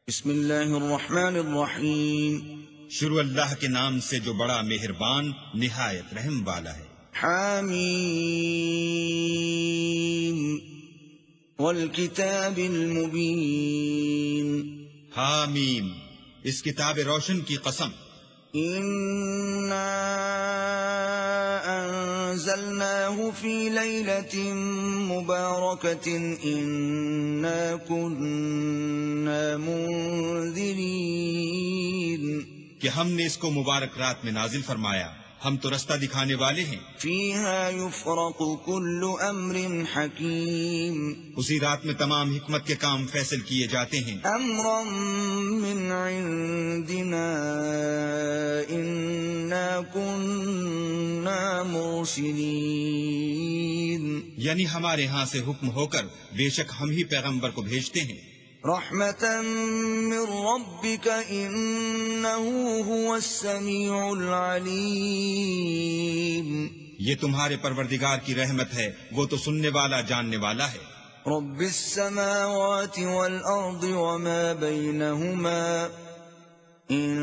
بسم اللہ الرحمن الرحیم۔ شروع اللہ کے نام سے جو بڑا مہربان نہایت رحم والا ہے۔ حامیم والکتاب المبین۔ حامیم، اس کتاب روشن کی قسم۔ انا انزلناه في ليلة مباركة انا كنا منذرين، کہ ہم نے اس کو مبارک رات میں نازل فرمایا، ہم تو رستہ دکھانے والے ہیں۔ فيها يفرق كل امر حكيم، اسی رات میں تمام حکمت کے کام فیصل کیے جاتے ہیں۔ امرا من عندنا انا كنا مرسلين، یعنی ہمارے ہاں سے حکم ہو کر بے شک ہم ہی پیغمبر کو بھیجتے ہیں۔ رحمة من ربك انه هو السميع العليم، یہ تمہارے پروردگار کی رحمت ہے، وہ تو سننے والا جاننے والا ہے۔ رب السماوات والارض وما بينهما ان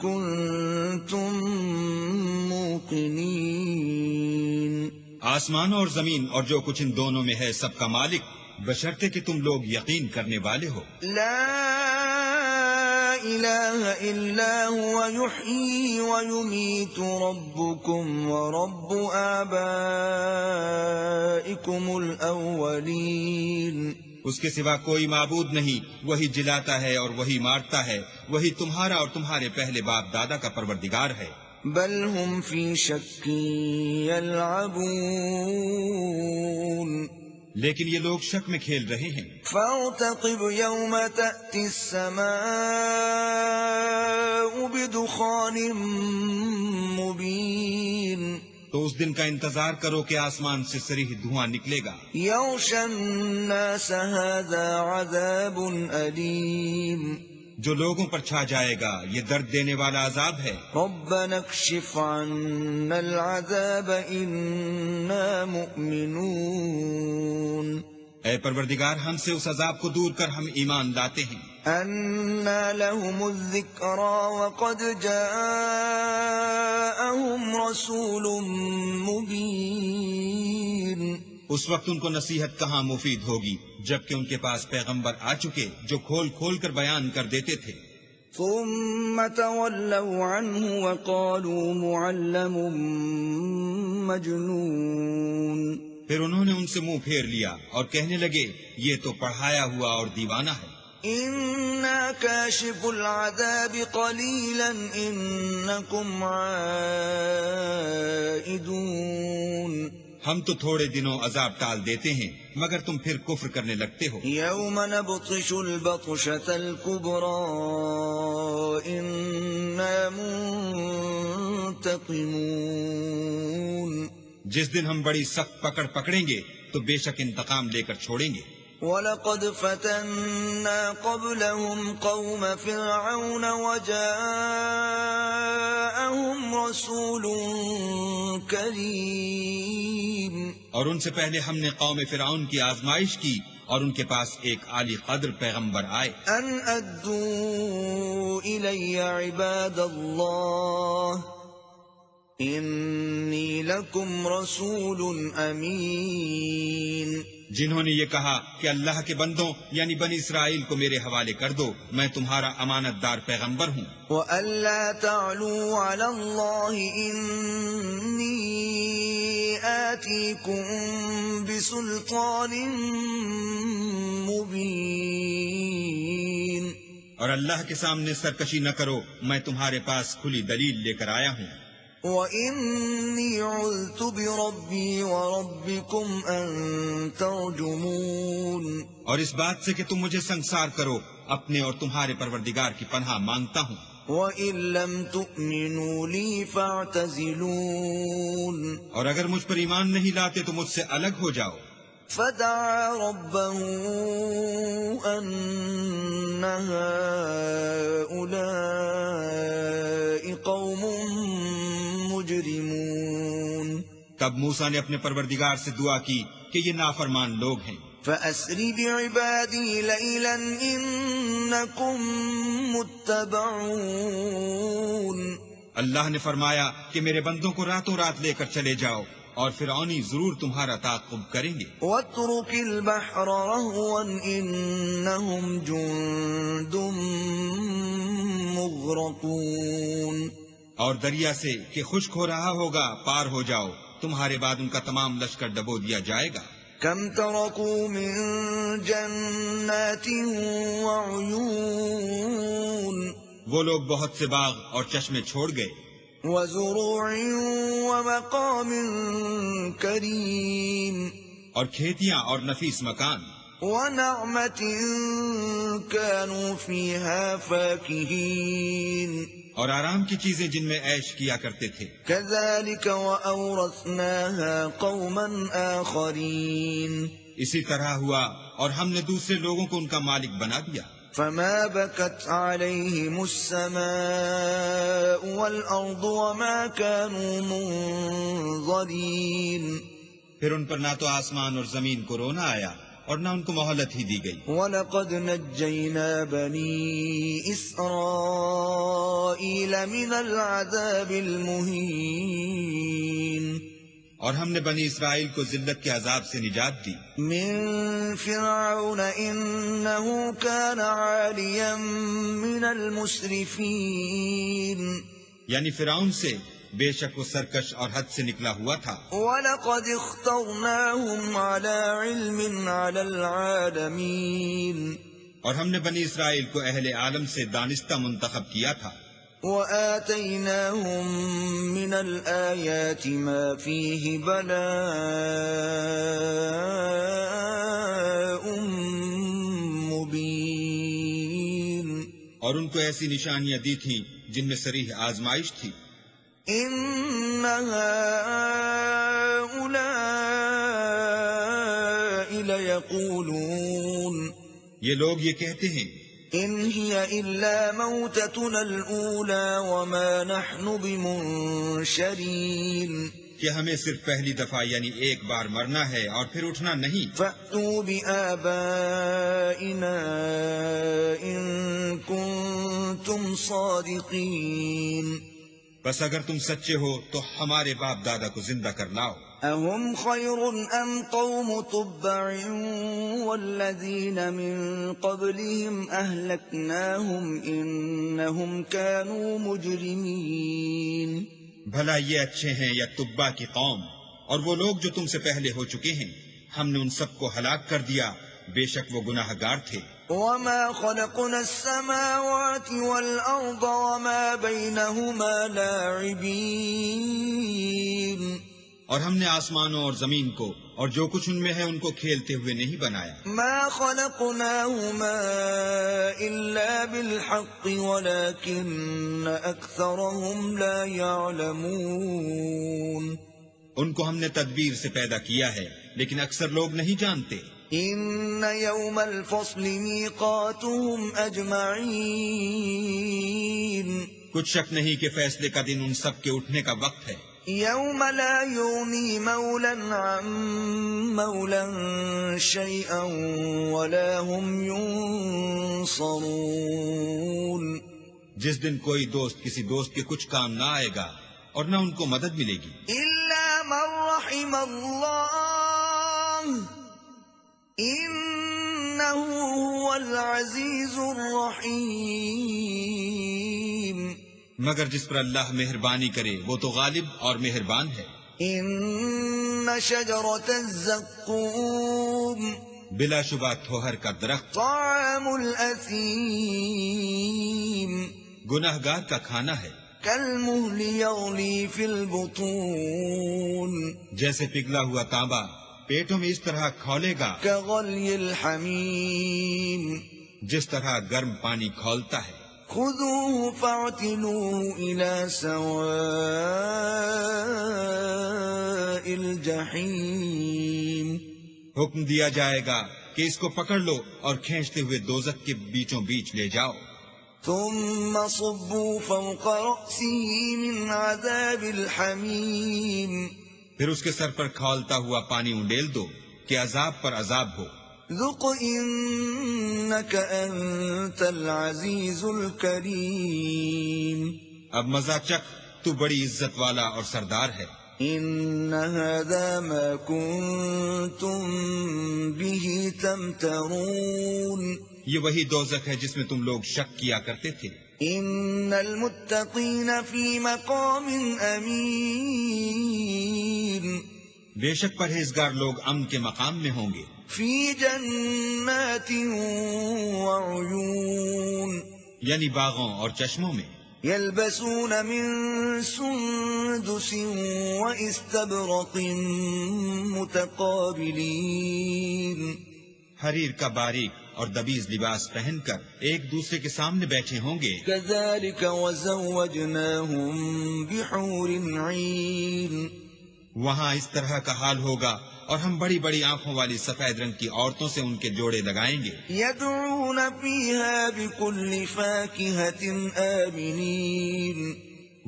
كنتم موقنين، آسمانوں اور زمین اور جو کچھ ان دونوں میں ہے سب کا مالک، بشرطے کہ تم لوگ یقین کرنے والے ہو۔ لا الہ الا هو يحيي ويميت ربكم ورب آبائكم الاولین، اس کے سوا کوئی معبود نہیں، وہی جلاتا ہے اور وہی مارتا ہے، وہی تمہارا اور تمہارے پہلے باپ دادا کا پروردگار ہے۔ بل هم في شك يلعبون، لیکن یہ لوگ شک میں کھیل رہے ہیں۔ فارتقب يوم تأتي السماء بدخان مبين، تو اس دن کا انتظار کرو کہ آسمان سے صریح دھواں نکلے گا۔ يغشى الناس هذا عذاب أليم، جو لوگوں پر چھا جائے گا یہ درد دینے والا عذاب ہے۔ ربنا اكشف عنا العذاب إنا مؤمنون، اے پروردگار ہم سے اس عذاب کو دور کر، ہم ایمان لاتے ہیں۔ أنى لهم الذكرى وقد جاءهم رسول مبين، اس وقت ان کو نصیحت کہاں مفید ہوگی جبکہ ان کے پاس پیغمبر آ چکے جو کھول کھول کر بیان کر دیتے تھے۔ ثم تولوا عنه وقالوا معلم مجنون، پھر انہوں نے ان سے منہ پھیر لیا اور کہنے لگے یہ تو پڑھایا ہوا اور دیوانہ ہے۔ إنا كاشف العذاب قليلا إنكم عائدون، ہم تو تھوڑے دنوں عذاب ٹال دیتے ہیں مگر تم پھر کفر کرنے لگتے ہو۔ يوم نبطش البطشة الكبرى إنا منتقمون، جس دن ہم بڑی سخت پکڑ پکڑیں گے تو بے شک انتقام لے کر چھوڑیں گے۔ وَلَقَدْ فَتَنَّا قَبْلَهُمْ قَوْمَ فِرْعَوْنَ وَجَاءَهُمْ رَسُولٌ كَرِيمٌ، اور ان سے پہلے ہم نے قوم فرعون کی آزمائش کی اور ان کے پاس ایک عالی قدر پیغمبر آئے۔ أَنْ أَدُّوا إِلَيَّ عِبَادَ اللَّهِ إِنِّي لَكُمْ رَسُولٌ أَمِينٌ، جنہوں نے یہ کہا کہ اللہ کے بندوں یعنی بنی اسرائیل کو میرے حوالے کر دو، میں تمہارا امانت دار پیغمبر ہوں۔ وَأَلَّا تَعْلُوا عَلَى اللَّهِ إِنِّي آتِيكُمْ بِسُلْطَانٍ مُبِينٍ، اور اللہ کے سامنے سرکشی نہ کرو، میں تمہارے پاس کھلی دلیل لے کر آیا ہوں۔ وَإِنِّي عُذْتُ بِرَبِّي وَرَبِّكُمْ أَن تَرْجُمُونِ، اور اس بات سے کہ تم مجھے سنسار کرو، اپنے اور تمہارے پروردگار کی پناہ مانگتا ہوں۔ وَإِن لَّمْ تُؤْمِنُوا لِي فَاعْتَزِلُونِ، اور اگر مجھ پر ایمان نہیں لاتے تو مجھ سے الگ ہو جاؤ۔ فدعا ربه أن هؤلاء قوم مجرمون، تب موسیٰ نے اپنے پروردگار سے دعا کی کہ یہ نافرمان لوگ ہیں۔ فأسر بعبادي ليلا إنكم متبعون۔ اللہ نے فرمایا کہ میرے بندوں کو راتوں رات لے کر چلے جاؤ اور فرعونی ضرور تمہارا تعاقب کریں گے۔ واترك البحر رهوا إنهم جند مغرقون۔ اور دریا سے کہ خشک ہو رہا ہوگا پار ہو جاؤ، تمہارے بعد ان کا تمام لشکر ڈبو دیا جائے گا۔ كم تركوا من جنات وعيون۔ وہ لوگ بہت سے باغ اور چشمے چھوڑ گئے، وزروع ومقام كريم۔ اور کھیتیاں اور نفیس مکان، ونعمة كانوا فيها فاكهين۔ اور آرام کی چیزیں جن میں عیش کیا کرتے تھے۔ كذلك وأورثناها قوما آخرين۔ اسی طرح ہوا اور ہم نے دوسرے لوگوں کو ان کا مالک بنا دیا۔ فما بكت عليهم السماء والأرض وما كانوا منظرين۔ پھر ان پر نہ تو آسمان اور زمین کو رونا آیا اور نہ ان کو مہلت ہی دی گئی۔ وَلَقَدْ نَجَّيْنَا بَنِي إِسْرَائِيلَ مِنَ الْعَذَابِ الْمُهِينِ۔ اور ہم نے بنی اسرائیل کو ذلت کے عذاب سے نجات دی۔ من فرعون إنه كان عاليا من المسرفين۔ یعنی فرعون سے، بے شک وہ سرکش اور حد سے نکلا ہوا تھا۔ وَلَقَدِ اخْتَرْنَاهُمْ عَلَى عِلْمٍ عَلَى الْعَالَمِينَ۔ اور ہم نے بنی اسرائیل کو اہل عالم سے دانستہ منتخب کیا تھا۔ وَآتَيْنَاهُمْ مِنَ الْآيَاتِ مَا فِيهِ بَلَاءٌ مُبِينٌ۔ اور ان کو ایسی نشانیاں دی تھیں جن میں صریح آزمائش تھی۔ إِنَّ هَؤُلَاءِ لَيَقُولُونَ یہ لوگ یہ کہتے ہیں إِنْ هِيَ إِلَّا مَوْتَتُنَا الْأُولَى وَمَا نَحْنُ بِمُنشَرِينَ، کہ ہمیں صرف پہلی دفعہ یعنی ایک بار مرنا ہے اور پھر اٹھنا نہیں۔ فَأْتُوا بِآبَائِنَا إِن كُنتُمْ صَادِقِينَ۔ بس اگر تم سچے ہو تو ہمارے باپ دادا کو زندہ کر لاؤ۔ أَهُمْ خَيْرٌ أَمْ قَوْمُ تُبَّعٍ وَالَّذِينَ مِن قَبْلِهِمْ أَهْلَكْنَاهُمْ إِنَّهُمْ كَانُوا مُجْرِمِينَ۔ بھلا یہ اچھے ہیں یا تبا کی قوم، اور وہ لوگ جو تم سے پہلے ہو چکے ہیں، ہم نے ان سب کو ہلاک کر دیا، بے شک وہ گناہگار تھے۔ وَمَا خَلَقْنَا السَّمَاوَاتِ وَالْأَرْضَ وَمَا بَيْنَهُمَا لَاعِبِينَ۔ اور ہم نے آسمانوں اور زمین کو اور جو کچھ ان میں ہے ان کو کھیلتے ہوئے نہیں بنایا۔ مَا خَلَقْنَاهُمَا إِلَّا بِالْحَقِّ وَلَكِنَّ أَكْثَرَهُمْ لَا يَعْلَمُونَ۔ ان کو ہم نے تدبیر سے پیدا کیا ہے لیکن اکثر لوگ نہیں جانتے۔ إِنَّ يَوْمَ الْفَصْلِ مِيقَاتُهُمْ أَجْمَعِينَ۔ کچھ شک نہیں کہ فیصلے کا دن ان سب کے اٹھنے کا وقت ہے۔ يَوْمَ لَا يُغْنِي مَوْلًى عَن مَوْلًى شَيْئًا وَلَا هُمْ يُنصَرُونَ۔ جس دن کوئی دوست کسی دوست کے کچھ کام نہ آئے گا اور نہ ان کو مدد ملے گی۔ إِلَّا مَن رَّحِمَ اللَّهُ إِنَّهُ هُوَ الْعَزِيزُ الرَّحِيمُ۔ مگر جس پر اللہ مہربانی کرے وہ تو غالب اور مہربان ہے۔ إِنَّ شَجَرَةَ الزَّقُّومِ بلا شبہ تھوہر کا درخت، طَعَامُ الْأَثِيمِ گناہگار کا کھانا ہے۔ كَالْمُهْلِ يَغْلِي فِي الْبُطُونِ جیسے پگھلا ہوا تانبا پیٹوں میں اس طرح کھولے گا، كَغَلْيِ الْحَمِيمِ جس طرح گرم پانی کھولتا ہے۔ خُذُوهُ فَاعْتِلُوهُ إِلَى سَوَاءِ الْجَحِيمِ حکم دیا جائے گا کہ اس کو پکڑ لو اور کھینچتے ہوئے دوزخ کے بیچوں بیچ لے جاؤ۔ ثُمَّ صُبُّوا فَوْقَ رَأْسِهِ مِنْ عَذَابِ الْحَمِيمِ پھر اس کے سر پر کھولتا ہوا پانی انڈیل دو کہ عذاب پر عذاب ہو۔ ذق إنك أنت العزيز الكريم اب مزہ چکھ، تو بڑی عزت والا اور سردار ہے۔ إن هذا ما كنتم به تمترون یہ وہی دوزخ ہے جس میں تم لوگ شک کیا کرتے تھے۔ إن المتقين في مقام أمين بے شک پرہیزگار لوگ امن کے مقام میں ہوں گے، في جنات وعيون یعنی باغوں اور چشموں میں۔ يلبسون من سندس واستبرق متقابلين حریر کا باریک اور دبیز لباس پہن کر ایک دوسرے کے سامنے بیٹھے ہوں گے۔ كذلك وزوجناهم بحور عين وہاں اس طرح کا حال ہوگا، اور ہم بڑی بڑی آنکھوں والی سفید رنگ کی عورتوں سے ان کے جوڑے لگائیں گے۔ يدعون فيها بكل فاكهة آمنين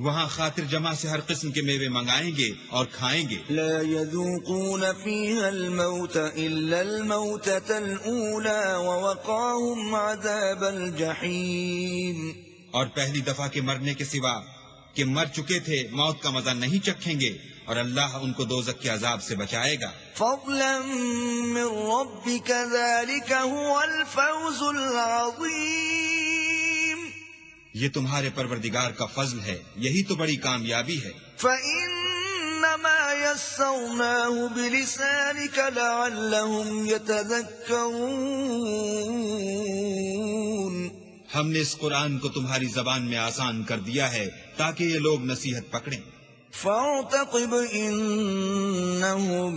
وہاں خاطر جمع سے ہر قسم کے میوے منگائیں گے اور کھائیں گے۔ لا يذوقون فيها الموت إلا الموتة الأولى ووقاهم عذاب الجحيم اور پہلی دفعہ کے مرنے کے سوا کہ مر چکے تھے موت کا مزہ نہیں چکھیں گے، اور اللہ ان کو دوزخ کے عذاب سے بچائے گا۔ فضلا من ربك ذلك هو الفوز العظيم یہ تمہارے پروردگار کا فضل ہے، یہی تو بڑی کامیابی ہے۔ فإنما يسرناه بلسانك لعلهم يتذكرون ہم نے اس قرآن کو تمہاری زبان میں آسان کر دیا ہے تاکہ یہ لوگ نصیحت پکڑیں۔ فارتقب إنهم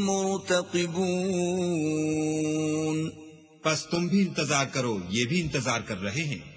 مرتقبون پس تم بھی انتظار کرو، یہ بھی انتظار کر رہے ہیں۔